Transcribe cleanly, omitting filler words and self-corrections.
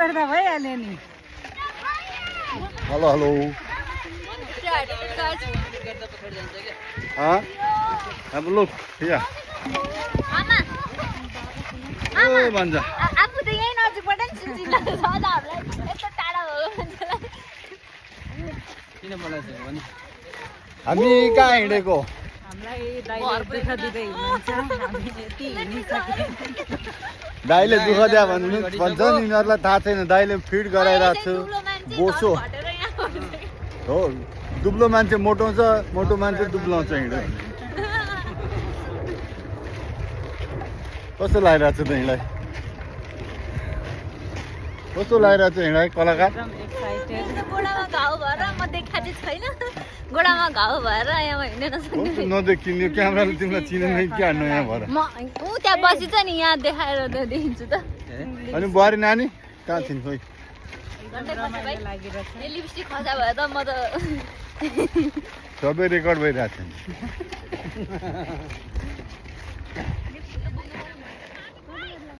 गर्दा भइहाल्यो नि हेलो हेलो अब लोक या ओ भन्छ आफू त यही नजिकबाट नि सुन्दिन सदाहरूलाई यस्तो टाढा भएको मान्छेलाई किन बोलाएको छ भने हामी कहाँ हिँडेको हामीलाई दाइले दुःख दिँदै हुनुहुन्छ हामी यति हिँडिसक्यो दाइले दुःख दिया भन्नु भन्छ नि यिनीहरूलाई थाहा छैन दाइले फिड गराइरहेको छु बोसो हो दुब्लो मान्छे मोटाउँछ मोटो मान्छे दुब्लाउँछ हिँड्यो कस्तो लागिरहेको छ तिमीलाई कस्तो लागिरहेको छ हिँडाइ कलाकार एकदम एक्साइटेड गोडामा घाउ भएर म देखाएको छैन गोडामा घाउ भएर यहाँ हिँड्न नसक्ने नदेखिने क्यामेराले तिमीलाई चिनेन क्या नयाँ भएर म ऊ त्यहाँ बसिन्छ नि यहाँ देखाएर देखिन्छु त अनि बुहारी नानी कहाँ छिन् खोइ रमाइलो लागिरहेछ यो लिपस्टिक खसा भयो त म त सबै रेकर्ड भइरहेको छ